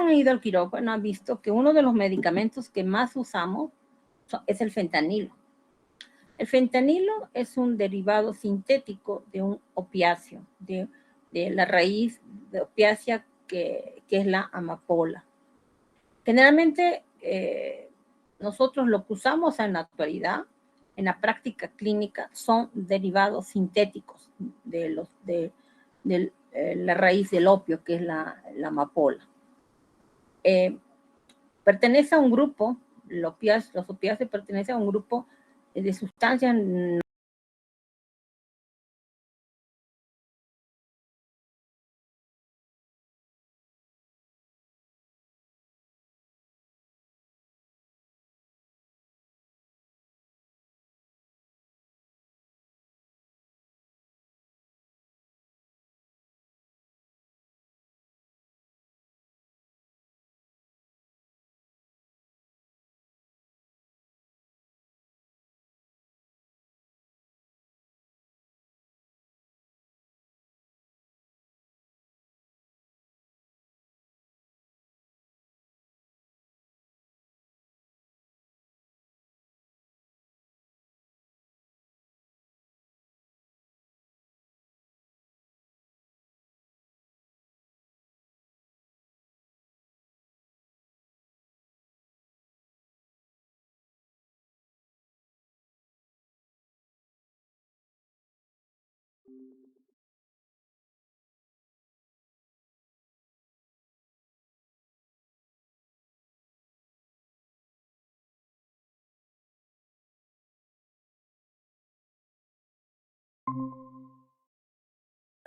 han ido al quirófano han visto que uno de los medicamentos que más usamos es el fentanilo. El fentanilo es un derivado sintético de un opiáceo, de la raíz de opiácea que es la amapola. Generalmente, nosotros lo que usamos en la actualidad, en la práctica clínica, son derivados sintéticos de la raíz del opio, que es la amapola. Pertenece a un grupo, los opiáceos pertenecen a un grupo de sustancias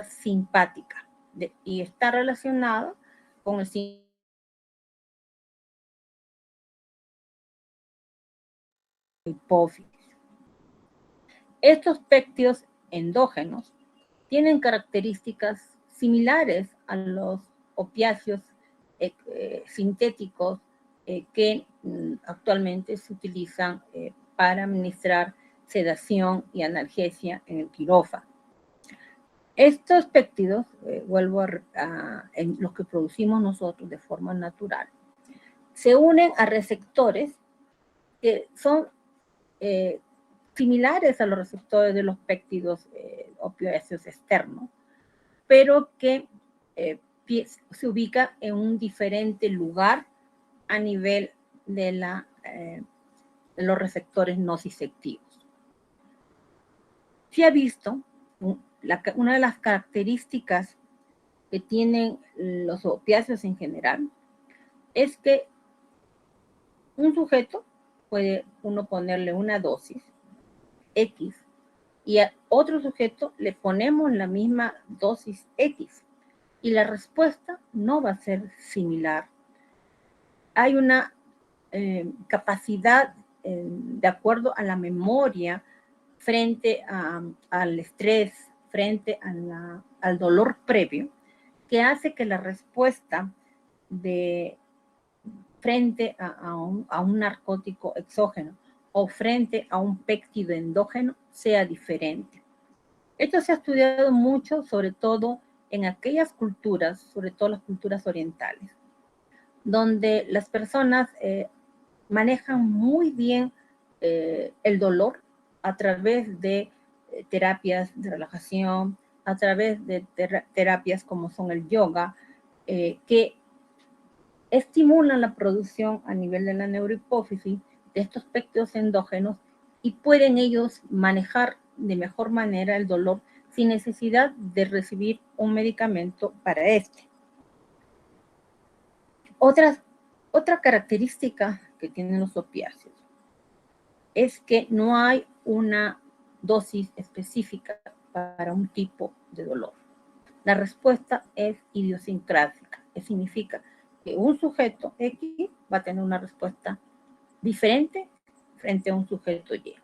simpática y está relacionada con el hipófisis. Estos péptidos endógenos tienen características similares a los opiáceos sintéticos que actualmente se utilizan para administrar sedación y analgesia en el quirófano. Estos péptidos, vuelvo en los que producimos nosotros de forma natural, se unen a receptores que son similares a los receptores de los péptidos opioáceos externos, pero que se ubica en un diferente lugar a nivel de los receptores nociceptivos. Se ha visto una de las características que tienen los opiáceos en general es que un sujeto puede uno ponerle una dosis X y a otro sujeto le ponemos la misma dosis X y la respuesta no va a ser similar. Hay una capacidad de acuerdo a la memoria frente al estrés, frente al dolor previo, que hace que la respuesta frente a un narcótico exógeno o frente a un péptido endógeno sea diferente. Esto se ha estudiado mucho, sobre todo en aquellas culturas, sobre todo las culturas orientales, donde las personas manejan muy bien el dolor a través de terapias de relajación, a través de terapias como son el yoga, que estimulan la producción a nivel de la neurohipófisis de estos péptidos endógenos y pueden ellos manejar de mejor manera el dolor sin necesidad de recibir un medicamento para este. Otra característica que tienen los opiáceos es que no hay una dosis específica para un tipo de dolor. La respuesta es idiosincrática, que significa que un sujeto X va a tener una respuesta diferente frente a un sujeto Y.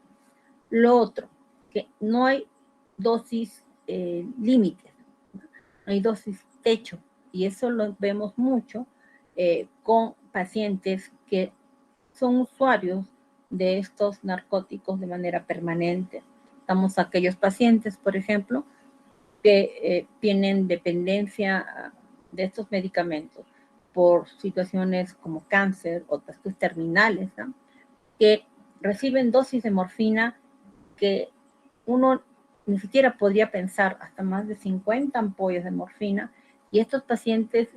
Lo otro, que no hay dosis límites, no hay dosis techo, y eso lo vemos mucho con pacientes que son usuarios de estos narcóticos de manera permanente. Estamos aquellos pacientes, por ejemplo, que tienen dependencia de estos medicamentos por situaciones como cáncer o trastornos terminales, ¿no? Que reciben dosis de morfina que uno ni siquiera podría pensar, hasta más de 50 ampollas de morfina, y estos pacientes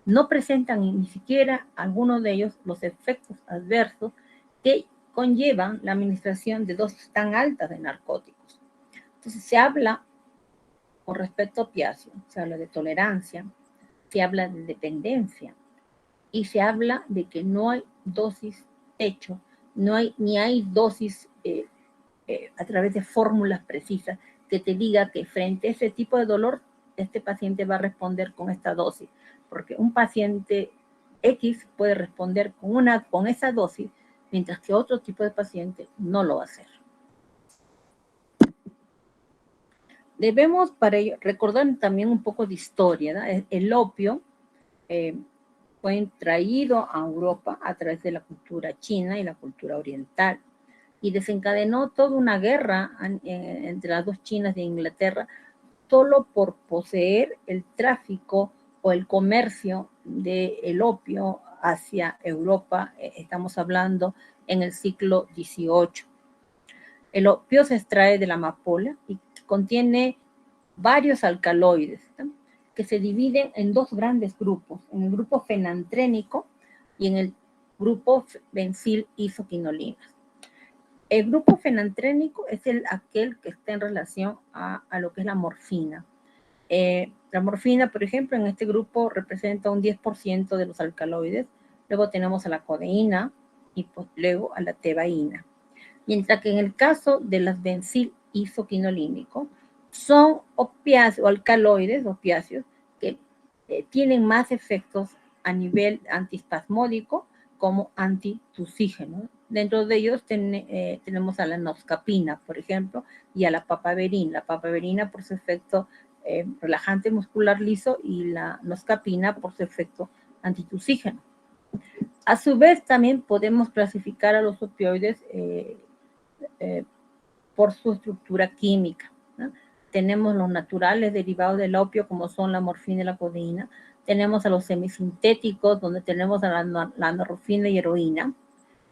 no presentan ni siquiera algunos de ellos los efectos adversos que conllevan la administración de dosis tan altas de narcóticos. Entonces se habla con respecto a opiáceo, se habla de tolerancia, se habla de dependencia y se habla de que no hay dosis techo, ni hay dosis a través de fórmulas precisas que te diga que frente a ese tipo de dolor, este paciente va a responder con esta dosis, porque un paciente X puede responder con esa dosis, mientras que otro tipo de paciente no lo va a hacer. Debemos para ello recordar también un poco de historia, ¿no? El opio fue traído a Europa a través de la cultura china y la cultura oriental y desencadenó toda una guerra entre las dos Chinas de Inglaterra solo por poseer el tráfico o el comercio del opio hacia Europa. Estamos hablando en el siglo XVIII. El opio se extrae de la amapola y contiene varios alcaloides, ¿no? Que se dividen en dos grandes grupos, en el grupo fenantrénico y en el grupo bensil-isoquinolinas. El grupo fenantrénico es aquel que está en relación a lo que es la morfina. La morfina, por ejemplo, en este grupo representa un 10% de los alcaloides. Luego tenemos a la codeína y pues, luego a la tebaína. Mientras que en el caso de las bensil-isoquinolínicos, son opiáceos o alcaloides, opiáceos, que tienen más efectos a nivel antiespasmódico como antitussígeno. Dentro de ellos tenemos a la noscapina, por ejemplo, y a la papaverina. La papaverina por su efecto relajante muscular liso y la noscapina por su efecto antitussígeno. A su vez, también podemos clasificar a los opioides por su estructura química, ¿no? Tenemos los naturales derivados del opio, como son la morfina y la codeína. Tenemos a los semisintéticos, donde tenemos a la norfina y heroína.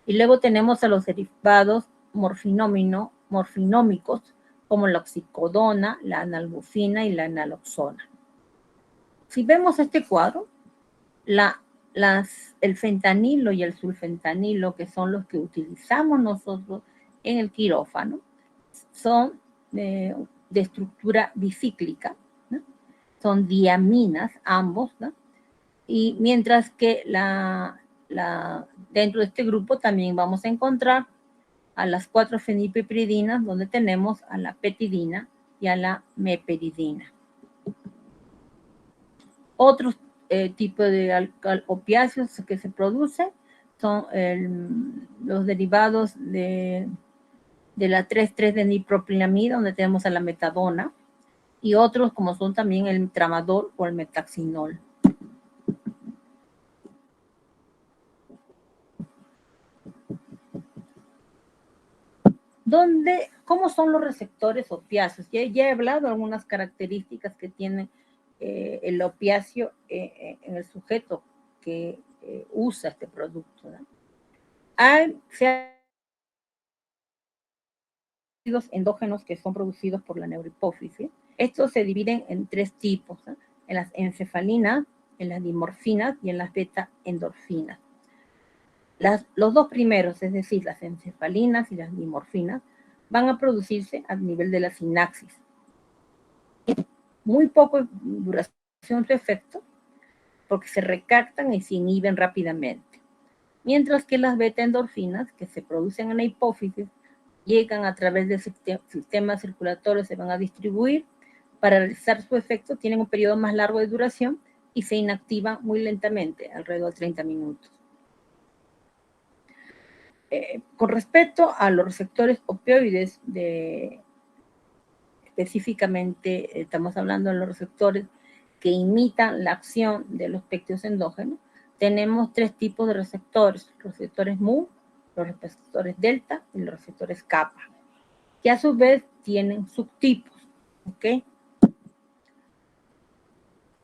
Y luego tenemos a los derivados morfinómicos, como la oxicodona, la analbufina y la naloxona. Si vemos este cuadro, el fentanilo y el sulfentanilo, que son los que utilizamos nosotros en el quirófano, son de estructura bicíclica, ¿no? Son diaminas ambos, ¿no? Y mientras que dentro de este grupo también vamos a encontrar a las 4-fenilpipridinas, donde tenemos a la petidina y a la meperidina. Otros tipos de opiáceos que se producen son los derivados de la 3,3-dinipropilamida, donde tenemos a la metadona, y otros como son también el tramadol o el metaxinol. ¿Cómo son los receptores opiáceos? Ya he hablado de algunas características que tiene el opiáceo en el sujeto que usa este producto, ¿no? Endógenos que son producidos por la neurohipófisis. Estos se dividen en tres tipos, ¿no? En las encefalinas, en las dimorfinas y en las beta-endorfinas. Los dos primeros, es decir, las encefalinas y las dimorfinas, van a producirse a nivel de la sinapsis. Muy poco duración su efecto, porque se recaptan y se inhiben rápidamente. Mientras que las beta-endorfinas, que se producen en la hipófisis, llegan a través del sistema circulatorio, se van a distribuir para realizar su efecto, tienen un periodo más largo de duración y se inactivan muy lentamente, alrededor de 30 minutos. Con respecto a los receptores opioides, específicamente estamos hablando de los receptores que imitan la acción de los péptidos endógenos, tenemos tres tipos de receptores: los receptores mu, los receptores delta y los receptores kappa, que a su vez tienen subtipos, ¿ok?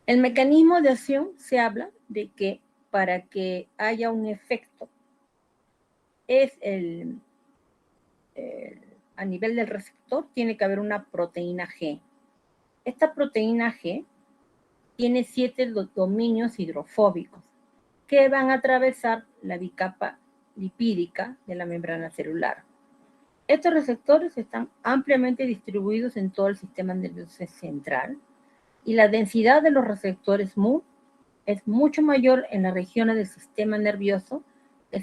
El mecanismo de acción se habla de que para que haya un efecto es a nivel del receptor tiene que haber una proteína G. Esta proteína G tiene 7 dominios hidrofóbicos que van a atravesar la bicapa lipídica de la membrana celular. Estos receptores están ampliamente distribuidos en todo el sistema nervioso central y la densidad de los receptores Mu es mucho mayor en las regiones del sistema nervioso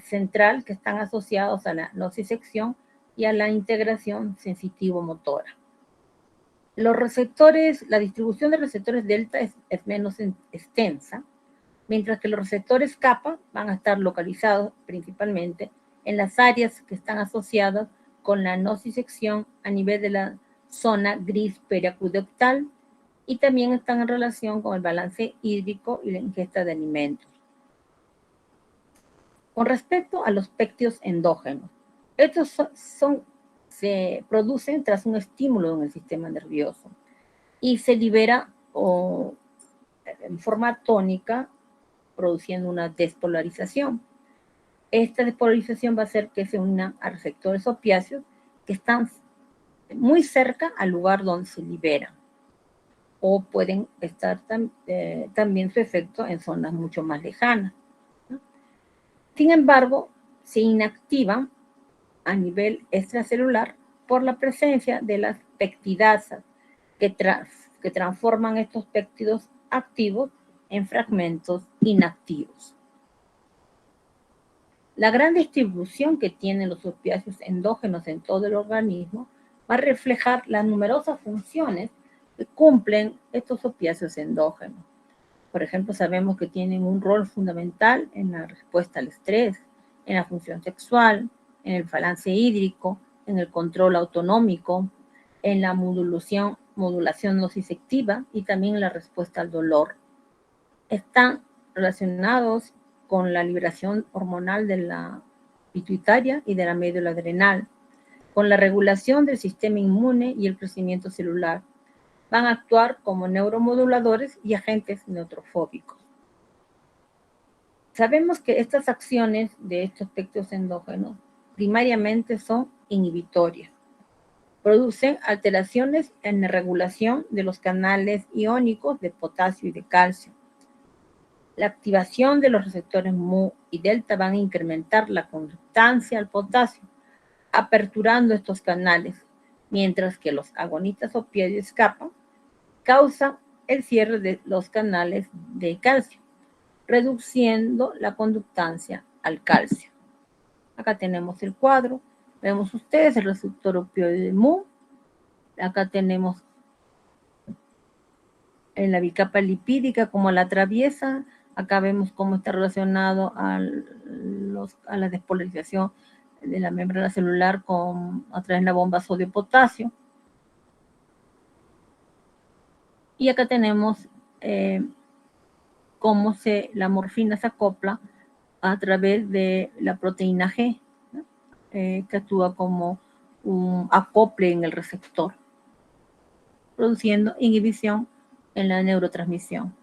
central que están asociados a la nocicepción y a la integración sensitivo-motora. Los receptores, la distribución de receptores delta es menos extensa, mientras que los receptores kappa van a estar localizados principalmente en las áreas que están asociadas con la nocicepción a nivel de la zona gris periaqueductal y también están en relación con el balance hídrico y la ingesta de alimentos. Con respecto a los péptidos endógenos, estos se producen tras un estímulo en el sistema nervioso y se libera en forma tónica produciendo una despolarización. Esta despolarización va a hacer que se unan a receptores opiáceos que están muy cerca al lugar donde se liberan o pueden estar también su efecto en zonas mucho más lejanas, ¿no? Sin embargo, se inactivan a nivel extracelular por la presencia de las peptidasas que transforman estos péptidos activos en fragmentos inactivos. La gran distribución que tienen los opiáceos endógenos en todo el organismo va a reflejar las numerosas funciones que cumplen estos opiáceos endógenos. Por ejemplo, sabemos que tienen un rol fundamental en la respuesta al estrés, en la función sexual, en el balance hídrico, en el control autonómico, en la modulación nociceptiva y también en la respuesta al dolor. Están relacionados con la liberación hormonal de la pituitaria y de la médula adrenal, con la regulación del sistema inmune y el crecimiento celular. Van a actuar como neuromoduladores y agentes neutrofóbicos. Sabemos que estas acciones de estos péptidos endógenos primariamente son inhibitorias. Producen alteraciones en la regulación de los canales iónicos de potasio y de calcio. La activación de los receptores Mu y delta van a incrementar la conductancia al potasio, aperturando estos canales, mientras que los agonistas opioides kappa causan el cierre de los canales de calcio, reduciendo la conductancia al calcio. Acá tenemos el cuadro, vemos ustedes el receptor opioide Mu, acá tenemos en la bicapa lipídica cómo la atraviesa, acá vemos cómo está relacionado a la despolarización de la membrana celular a través de la bomba sodio-potasio. Y acá tenemos cómo la morfina se acopla a través de la proteína G, ¿no? Que actúa como un acople en el receptor, produciendo inhibición en la neurotransmisión.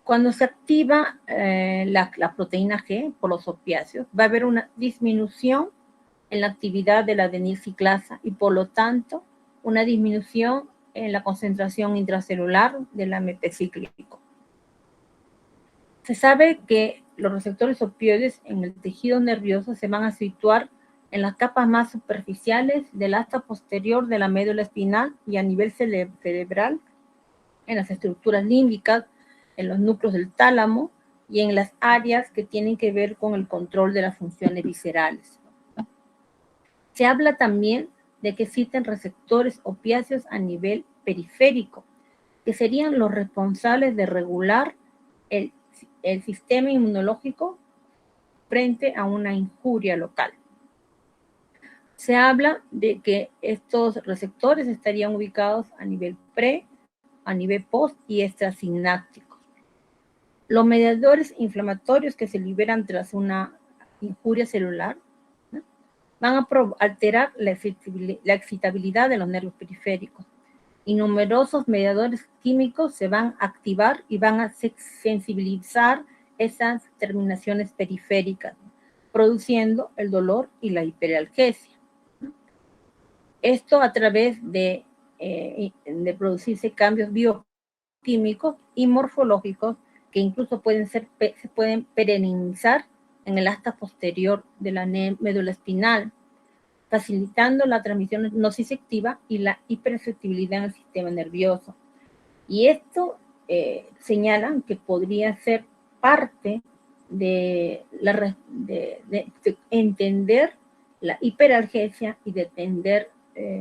Cuando se activa la proteína G por los opiáceos, va a haber una disminución en la actividad de la adenilciclasa y por lo tanto una disminución en la concentración intracelular del AMP cíclico. Se sabe que los receptores opioides en el tejido nervioso se van a situar en las capas más superficiales del asta posterior de la médula espinal y a nivel cerebral, en las estructuras límbicas, en los núcleos del tálamo y en las áreas que tienen que ver con el control de las funciones viscerales. Se habla también de que existen receptores opiáceos a nivel periférico, que serían los responsables de regular el sistema inmunológico frente a una injuria local. Se habla de que estos receptores estarían ubicados a nivel a nivel post y extrasinápticos. Los mediadores inflamatorios que se liberan tras una injuria celular, ¿no?, van a alterar la excitabilidad de los nervios periféricos y numerosos mediadores químicos se van a activar y van a sensibilizar esas terminaciones periféricas, produciendo el dolor y la hiperalgesia. Esto a través de producirse cambios bioquímicos y morfológicos que incluso se pueden perennizar en el asta posterior de la médula espinal, facilitando la transmisión nociceptiva y la hipersensibilidad en el sistema nervioso. Y esto señalan que podría ser parte de entender la hiperalgesia y de entender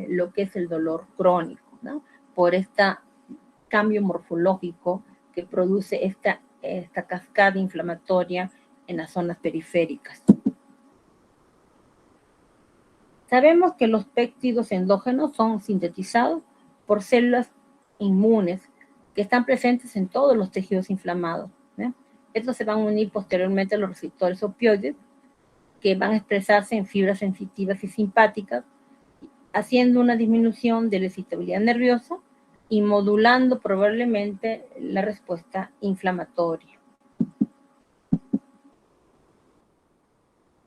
lo que es el dolor crónico, ¿no? Por este cambio morfológico que produce esta cascada inflamatoria en las zonas periféricas. Sabemos que los péptidos endógenos son sintetizados por células inmunes que están presentes en todos los tejidos inflamados. Estos se van a unir posteriormente a los receptores opioides que van a expresarse en fibras sensitivas y simpáticas, haciendo una disminución de la excitabilidad nerviosa y modulando probablemente la respuesta inflamatoria.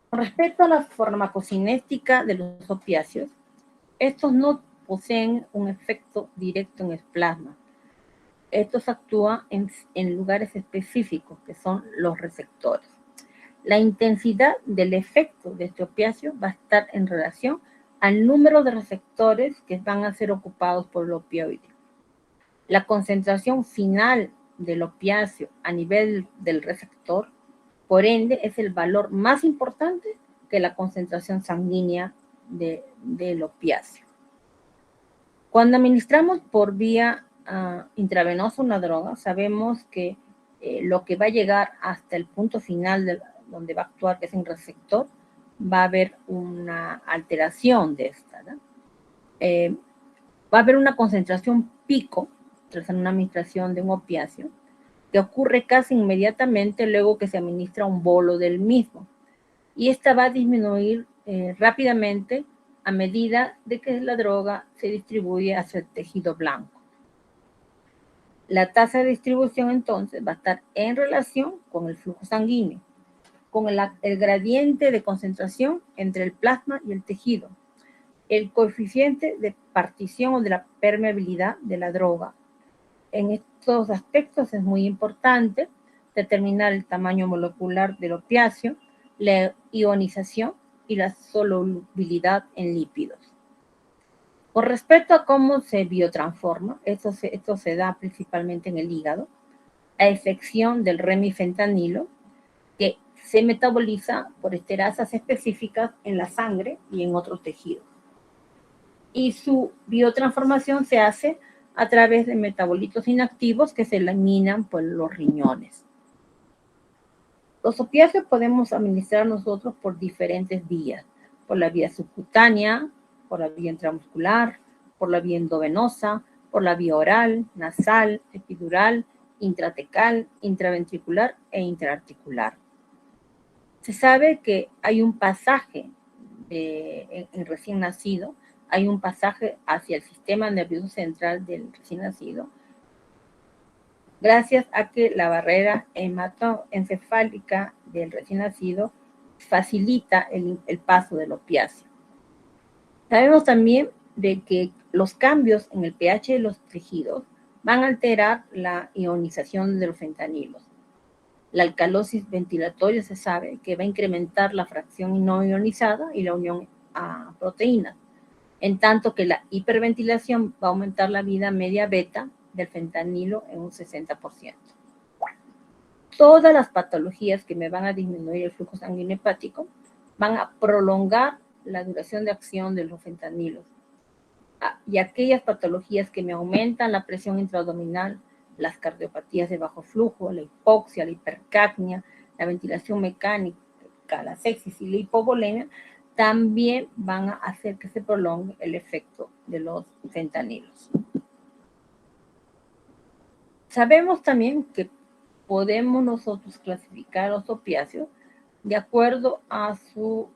Con respecto a la farmacocinética de los opiáceos, estos no poseen un efecto directo en el plasma. Estos actúan en lugares específicos, que son los receptores. La intensidad del efecto de este opiáceo va a estar en relación al número de receptores que van a ser ocupados por el opioide. La concentración final del opiáceo a nivel del receptor, por ende, es el valor más importante que la concentración sanguínea del opiáceo. Cuando administramos por vía intravenosa una droga, sabemos que lo que va a llegar hasta el punto final donde va a actuar, que es en receptor, va a haber una alteración de esta, ¿no? Va a haber una concentración pico tras una administración de un opiáceo que ocurre casi inmediatamente luego que se administra un bolo del mismo. Y esta va a disminuir rápidamente a medida de que la droga se distribuye hacia el tejido blanco. La tasa de distribución entonces va a estar en relación con el flujo sanguíneo, con el gradiente de concentración entre el plasma y el tejido, el coeficiente de partición o de la permeabilidad de la droga. En estos aspectos es muy importante determinar el tamaño molecular del opiáceo, la ionización y la solubilidad en lípidos. Con respecto a cómo se biotransforma, esto se da principalmente en el hígado, a excepción del remifentanilo, que se metaboliza por esterasas específicas en la sangre y en otros tejidos. Y su biotransformación se hace a través de metabolitos inactivos que se eliminan por los riñones. Los opiáceos podemos administrar nosotros por diferentes vías, por la vía subcutánea, por la vía intramuscular, por la vía endovenosa, por la vía oral, nasal, epidural, intratecal, intraventricular e intraarticular. Se sabe que hay un pasaje en recién nacido, hay un pasaje hacia el sistema nervioso central del recién nacido, gracias a que la barrera hematoencefálica del recién nacido facilita el paso del opiáceo. Sabemos también de que los cambios en el pH de los tejidos van a alterar la ionización de los fentanilos. La alcalosis ventilatoria se sabe que va a incrementar la fracción no ionizada y la unión a proteínas, en tanto que la hiperventilación va a aumentar la vida media beta del fentanilo en un 60%. Todas las patologías que me van a disminuir el flujo sanguíneo hepático van a prolongar la duración de acción de los fentanilos. Y aquellas patologías que me aumentan la presión intraabdominal, las cardiopatías de bajo flujo, la hipoxia, la hipercapnia, la ventilación mecánica, la sepsis y la hipovolemia, también van a hacer que se prolongue el efecto de los fentanilos. Sabemos también que podemos nosotros clasificar los opiáceos de acuerdo a su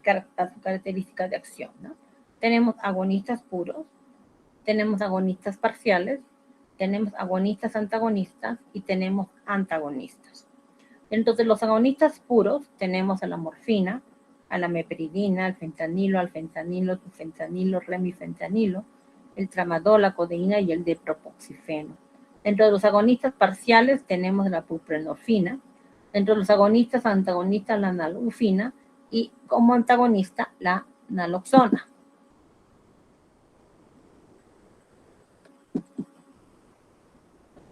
su característica de acción, ¿no? Tenemos agonistas puros, tenemos agonistas parciales, tenemos agonistas antagonistas y tenemos antagonistas. Entonces, los agonistas puros tenemos a la morfina, a la meperidina, al fentanilo, tufentanilo, remifentanilo, el tramadol, la codeína y el depropoxifeno. Dentro de los agonistas parciales tenemos la buprenorfina, dentro de los agonistas antagonistas la naltrexona y como antagonista la naloxona.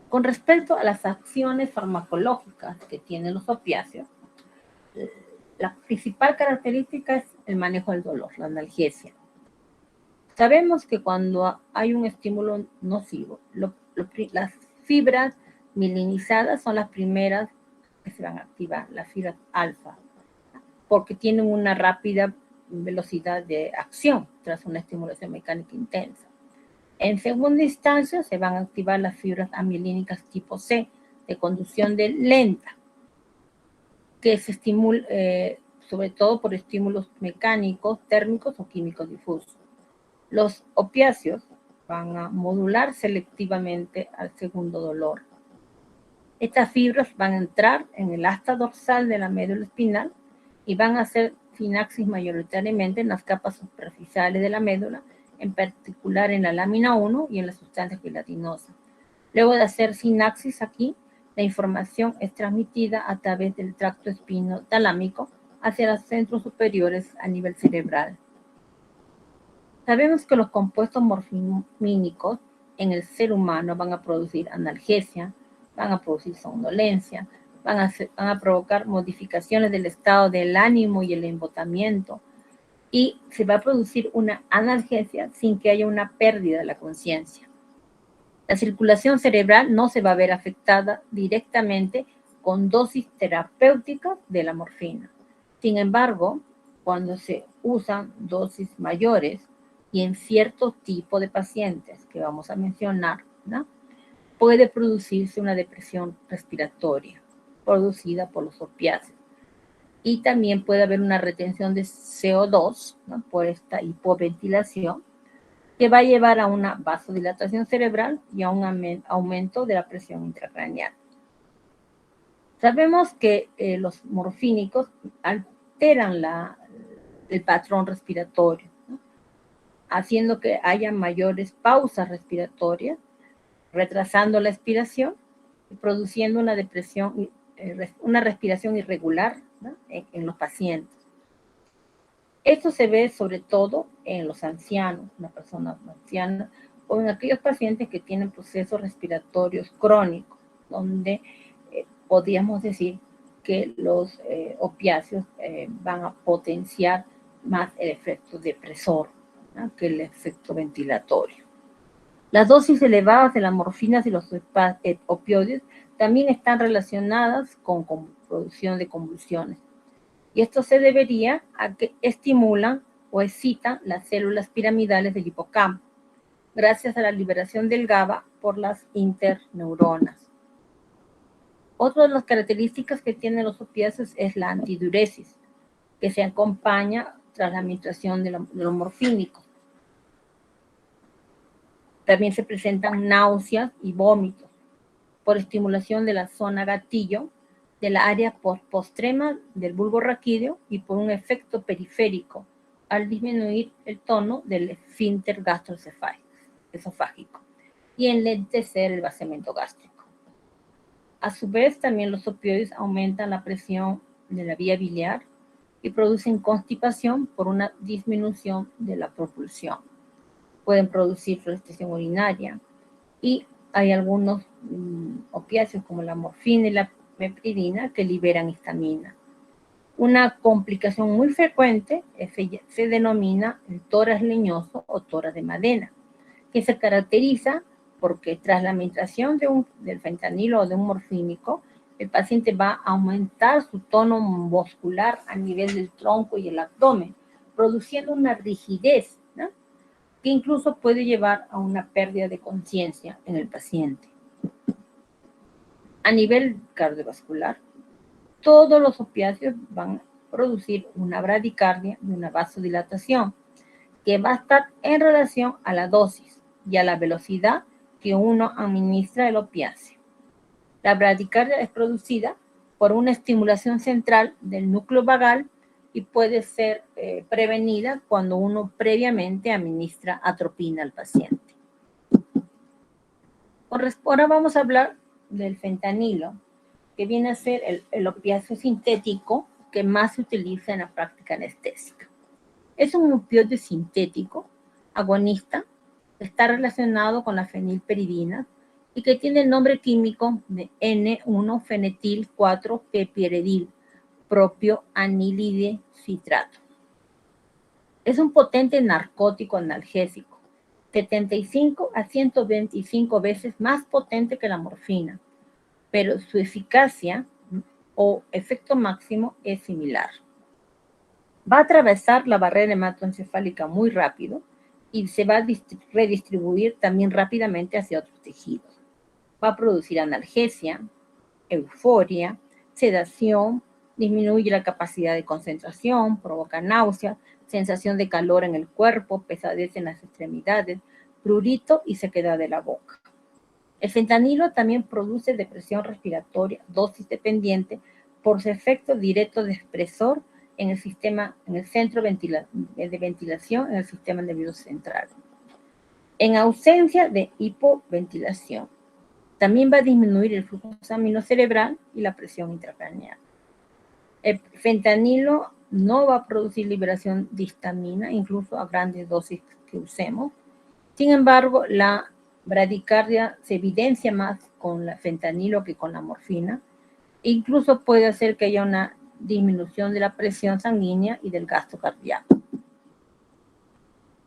Con respecto a las acciones farmacológicas que tienen los opiáceos, la principal característica es el manejo del dolor, la analgesia. Sabemos que cuando hay un estímulo nocivo, las fibras mielinizadas son las primeras que se van a activar, las fibras alfa, porque tienen una rápida velocidad de acción tras una estimulación mecánica intensa. En segunda instancia, se van a activar las fibras amielínicas tipo C, de conducción lenta, que se estimula sobre todo por estímulos mecánicos, térmicos o químicos difusos. Los opiáceos van a modular selectivamente al segundo dolor. Estas fibras van a entrar en el asta dorsal de la médula espinal y van a hacer sinapsis mayoritariamente en las capas superficiales de la médula, en particular en la lámina 1 y en la sustancia gelatinosa. Luego de hacer sinapsis aquí, la información es transmitida a través del tracto espinotalámico hacia los centros superiores a nivel cerebral. Sabemos que los compuestos morfínicos en el ser humano van a producir analgesia, van a producir somnolencia, van a provocar modificaciones del estado del ánimo y el embotamiento, y se va a producir una analgesia sin que haya una pérdida de la conciencia. La circulación cerebral no se va a ver afectada directamente con dosis terapéuticas de la morfina. Sin embargo, cuando se usan dosis mayores y en cierto tipo de pacientes que vamos a mencionar, ¿no?, puede producirse una depresión respiratoria producida por los opiáceos. Y también puede haber una retención de CO2, ¿no?, por esta hipoventilación, que va a llevar a una vasodilatación cerebral y a un aumento de la presión intracraneal. Sabemos que los morfínicos alteran el patrón respiratorio, ¿no?, haciendo que haya mayores pausas respiratorias, retrasando la expiración y produciendo una respiración irregular, ¿no?, en los pacientes. Esto se ve sobre todo en los ancianos, una persona anciana, o en aquellos pacientes que tienen procesos respiratorios crónicos, donde podríamos decir que los opiáceos van a potenciar más el efecto depresor, ¿no?, que el efecto ventilatorio. Las dosis elevadas de las morfinas y los opioides también están relacionadas con producción de convulsiones. Y esto se debería a que estimulan o excitan las células piramidales del hipocampo, gracias a la liberación del GABA por las interneuronas. Otra de las características que tienen los opiáceos es la antidiuresis, que se acompaña tras la administración de los morfínicos. También se presentan náuseas y vómitos por estimulación de la zona gatillo, de la área postrema del bulbo raquídeo y por un efecto periférico al disminuir el tono del esfínter gastroesofágico y enlentecer el vaciamiento gástrico. A su vez, también los opioides aumentan la presión de la vía biliar y producen constipación por una disminución de la propulsión. Pueden producir restricción urinaria y hay algunos opiáceos como la morfina y la meperidina que liberan histamina. Una complicación muy frecuente se denomina el tórax leñoso o tórax de Madena, que se caracteriza porque tras la administración del fentanilo o de un morfínico, el paciente va a aumentar su tono muscular a nivel del tronco y el abdomen, produciendo una rigidez, ¿no?, que incluso puede llevar a una pérdida de conciencia en el paciente. A nivel cardiovascular, todos los opiáceos van a producir una bradicardia y una vasodilatación, que va a estar en relación a la dosis y a la velocidad que uno administra el opiáceo. La bradicardia es producida por una estimulación central del núcleo vagal y puede ser prevenida cuando uno previamente administra atropina al paciente. Ahora vamos a hablar del fentanilo, que viene a ser el opiáceo sintético que más se utiliza en la práctica anestésica. Es un opioide sintético, agonista, que está relacionado con la fenilperidina y que tiene el nombre químico de N1-fenetil-4-pepiridil, propio anilide citrato. Es un potente narcótico analgésico, 75 a 125 veces más potente que la morfina, pero su eficacia o efecto máximo es similar. Va a atravesar la barrera hematoencefálica muy rápido y se va a redistribuir también rápidamente hacia otros tejidos. Va a producir analgesia, euforia, sedación, disminuye la capacidad de concentración, provoca náusea, sensación de calor en el cuerpo, pesadez en las extremidades, prurito y sequedad de la boca. El fentanilo también produce depresión respiratoria, dosis dependiente, por su efecto directo depresor en el centro de ventilación en el sistema nervioso central. En ausencia de hipoventilación, también va a disminuir el flujo sanguíneo cerebral y la presión intracraneal. El fentanilo no va a producir liberación de histamina, incluso a grandes dosis que usemos. Sin embargo, la bradicardia se evidencia más con el fentanilo que con la morfina. Incluso puede hacer que haya una disminución de la presión sanguínea y del gasto cardíaco.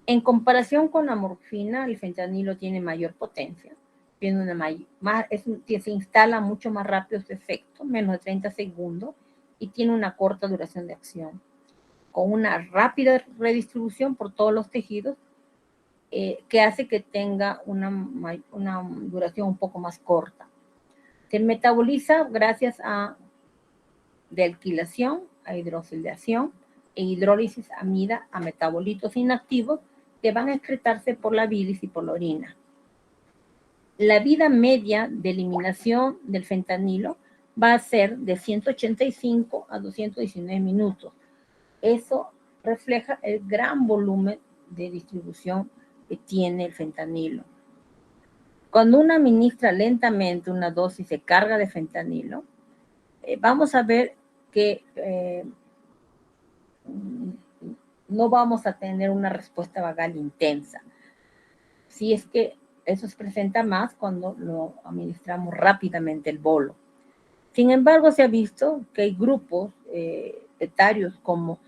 En comparación con la morfina, el fentanilo tiene mayor potencia, se instala mucho más rápido su efecto, menos de 30 segundos, y tiene una corta duración de acción, con una rápida redistribución por todos los tejidos, que hace que tenga una duración un poco más corta. Se metaboliza gracias a dealquilación, a hidroxilación e hidrólisis amida a metabolitos inactivos que van a excretarse por la bilis y por la orina. La vida media de eliminación del fentanilo va a ser de 185 a 219 minutos. Eso refleja el gran volumen de distribución que tiene el fentanilo. Cuando uno administra lentamente una dosis de carga de fentanilo, vamos a ver que no vamos a tener una respuesta vagal intensa. Si es que eso se presenta más cuando lo administramos rápidamente el bolo. Sin embargo, se ha visto que hay grupos etarios como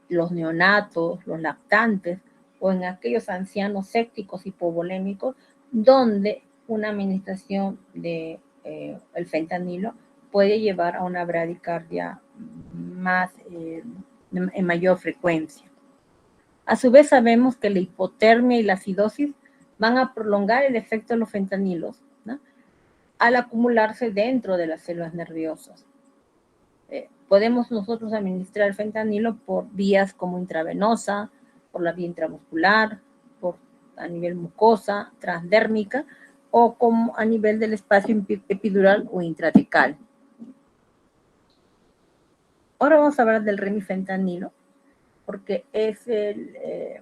los neonatos, los lactantes o en aquellos ancianos sépticos hipovolémicos donde una administración de el fentanilo puede llevar a una bradicardia más en mayor frecuencia. A su vez sabemos que la hipotermia y la acidosis van a prolongar el efecto de los fentanilos, ¿no?, al acumularse dentro de las células nerviosas. Podemos nosotros administrar el fentanilo por vías como intravenosa, por la vía intramuscular, a nivel mucosa, transdérmica o como a nivel del espacio epidural o intratecal. Ahora vamos a hablar del remifentanilo, porque es el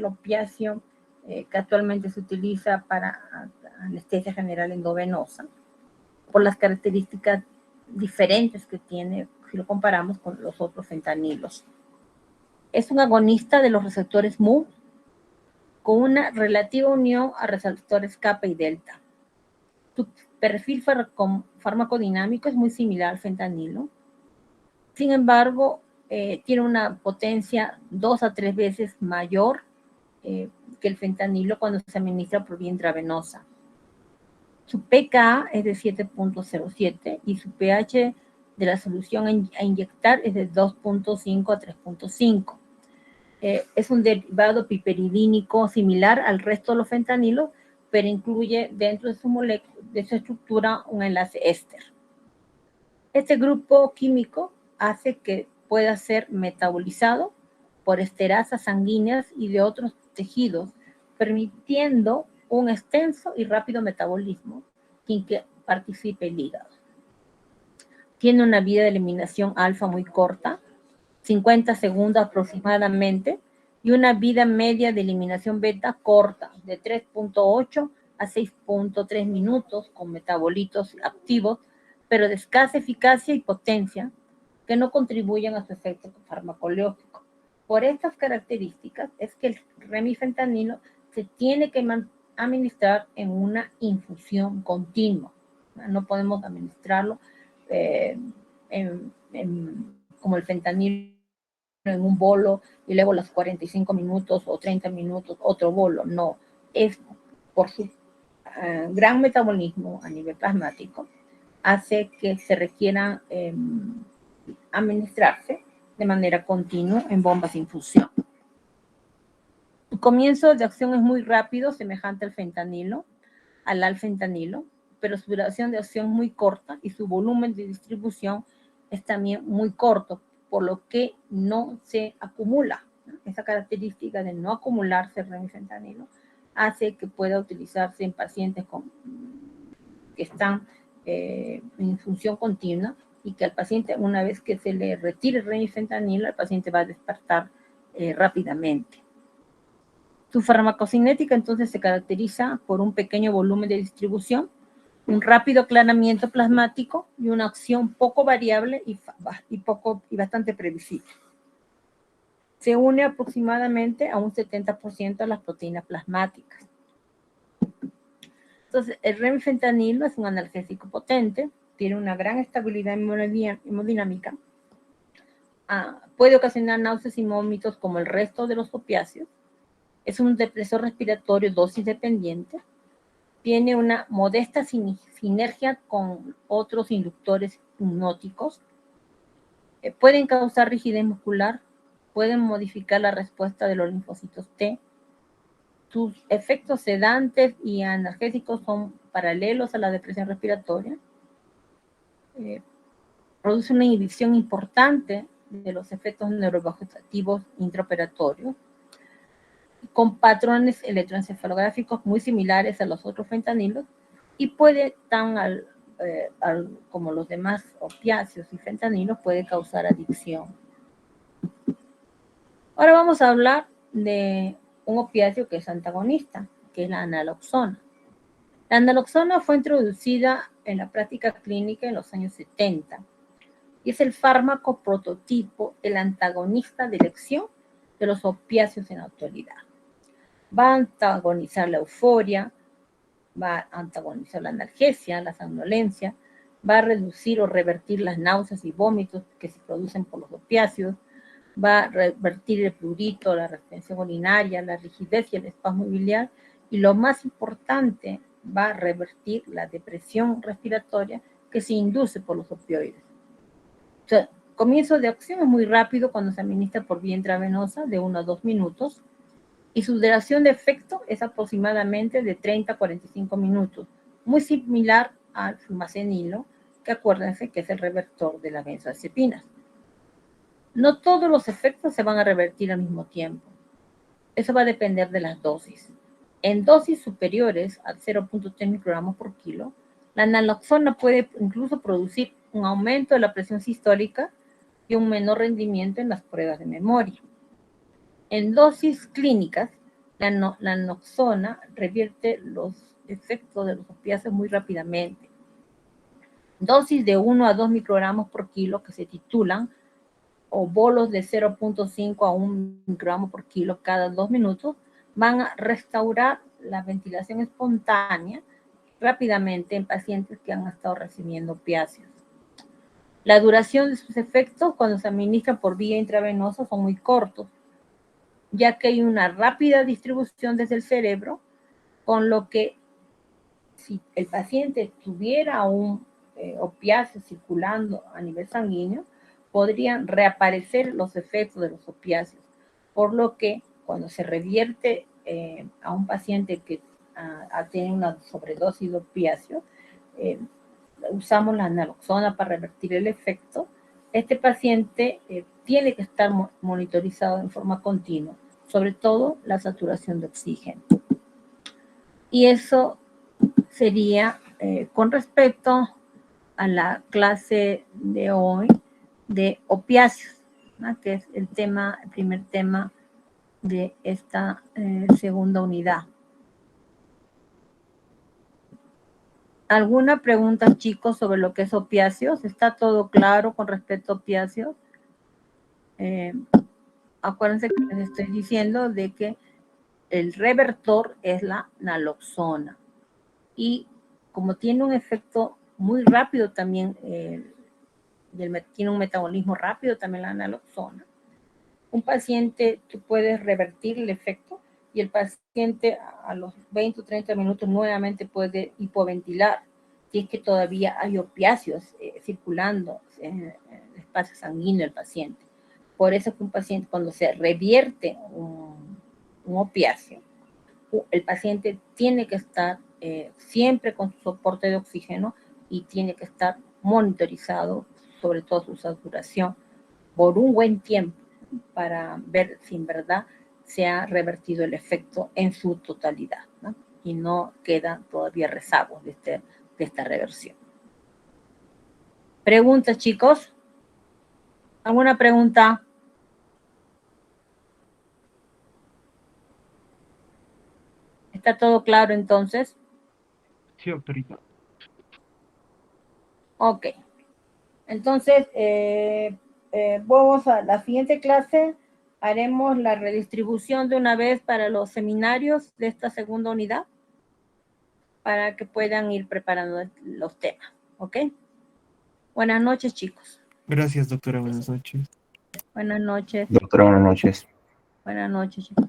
opiáceo que actualmente se utiliza para anestesia general endovenosa, por las características diferentes que tiene si lo comparamos con los otros fentanilos. Es un agonista de los receptores mu con una relativa unión a receptores kappa y delta. Su perfil farmacodinámico es muy similar al fentanilo. Sin embargo, tiene una potencia 2 a 3 veces mayor que el fentanilo cuando se administra por vía intravenosa. Su pKa es de 7.07 y su pH de la solución a inyectar es de 2.5 a 3.5. Es un derivado piperidínico similar al resto de los fentanilos, pero incluye dentro de su estructura un enlace éster. Este grupo químico hace que pueda ser metabolizado por esterasas sanguíneas y de otros tejidos, permitiendo un extenso y rápido metabolismo sin que participe el hígado. Tiene una vida de eliminación alfa muy corta, 50 segundos aproximadamente, y una vida media de eliminación beta corta, de 3.8 a 6.3 minutos, con metabolitos activos, pero de escasa eficacia y potencia, que no contribuyen a su efecto farmacológico. Por estas características es que el remifentanilo se tiene que administrar en una infusión continua. No podemos administrarlo como el fentanilo en un bolo y luego los 45 minutos o 30 minutos otro bolo. No, es por su gran metabolismo a nivel plasmático, hace que se requiera administrarse de manera continua en bombas de infusión. Su comienzo de acción es muy rápido, semejante al fentanilo, al alfentanilo, pero su duración de acción es muy corta y su volumen de distribución es también muy corto, por lo que no se acumula. Esa característica de no acumularse el remifentanilo hace que pueda utilizarse en pacientes que están en función continua y que al paciente, una vez que se le retire el remifentanilo, el paciente va a despertar rápidamente. Su farmacocinética entonces se caracteriza por un pequeño volumen de distribución, un rápido aclaramiento plasmático y una acción poco variable y bastante previsible. Se une aproximadamente a un 70% a las proteínas plasmáticas. Entonces, el remifentanilo es un analgésico potente, tiene una gran estabilidad hemodinámica, puede ocasionar náuseas y vómitos como el resto de los opiáceos, es un depresor respiratorio dosis dependiente, tiene una modesta sinergia con otros inductores hipnóticos, pueden causar rigidez muscular, pueden modificar la respuesta de los linfocitos T. Sus efectos sedantes y analgésicos son paralelos a la depresión respiratoria. Produce una inhibición importante de los efectos neurovegetativos intraoperatorios, con patrones electroencefalográficos muy similares a los otros fentanilos y puede, como los demás opiáceos y fentanilos, puede causar adicción. Ahora vamos a hablar de un opiáceo que es antagonista, que es la naloxona. La naloxona fue introducida en la práctica clínica en los años 70 y es el fármaco prototipo, el antagonista de elección de los opiáceos en la actualidad. Va a antagonizar la euforia, va a antagonizar la analgesia, la somnolencia, va a reducir o revertir las náuseas y vómitos que se producen por los opiáceos, va a revertir el prurito, la retención urinaria, la rigidez y el espasmo biliar, y lo más importante, va a revertir la depresión respiratoria que se induce por los opioides. O sea, comienzo de acción es muy rápido cuando se administra por vía intravenosa, de 1 a 2 minutos, y su duración de efecto es aproximadamente de 30 a 45 minutos, muy similar al flumazenilo, que acuérdense que es el revertor de las benzodiazepinas. No todos los efectos se van a revertir al mismo tiempo. Eso va a depender de las dosis. En dosis superiores a 0.3 microgramos por kilo, la naloxona puede incluso producir un aumento de la presión sistólica y un menor rendimiento en las pruebas de memoria. En dosis clínicas, la naloxona revierte los efectos de los opiáceos muy rápidamente. Dosis de 1 a 2 microgramos por kilo que se titulan o bolos de 0.5 a 1 microgramo por kilo cada 2 minutos van a restaurar la ventilación espontánea rápidamente en pacientes que han estado recibiendo opiáceos. La duración de sus efectos cuando se administran por vía intravenosa son muy cortos, ya que hay una rápida distribución desde el cerebro, con lo que si el paciente tuviera un opiáceo circulando a nivel sanguíneo, podrían reaparecer los efectos de los opiáceos, por lo que cuando se revierte a un paciente que tiene una sobredosis de opiáceo, usamos la naloxona para revertir el efecto este paciente tiene que estar monitorizado en forma continua, sobre todo la saturación de oxígeno. Y eso sería con respecto a la clase de hoy de opiáceos, ¿no? Que es el primer tema de esta segunda unidad. ¿Alguna pregunta, chicos, sobre lo que es opiáceos? ¿Está todo claro con respecto a opiáceos? Acuérdense que les estoy diciendo de que el revertor es la naloxona. Y como tiene un efecto muy rápido también, tiene un metabolismo rápido también la naloxona, un paciente, tú puedes revertir el efecto y el paciente a los 20 o 30 minutos nuevamente puede hipoventilar si es que todavía hay opiáceos circulando en el espacio sanguíneo del paciente. Por eso es que un paciente, cuando se revierte un opiáceo, el paciente tiene que estar siempre con su soporte de oxígeno y tiene que estar monitorizado, sobre todo su saturación, por un buen tiempo para ver si en verdad se ha revertido el efecto en su totalidad, ¿no? Y no quedan todavía rezagos de esta reversión. ¿Preguntas, chicos? ¿Alguna pregunta? ¿Está todo claro entonces? Sí, doctorita. Ok. Entonces, vamos a la siguiente clase. Haremos la redistribución de una vez para los seminarios de esta segunda unidad para que puedan ir preparando los temas. ¿Ok? Buenas noches, chicos. Gracias, doctora. Buenas noches. Buenas noches. Doctora, buenas noches. Buenas noches, chicos.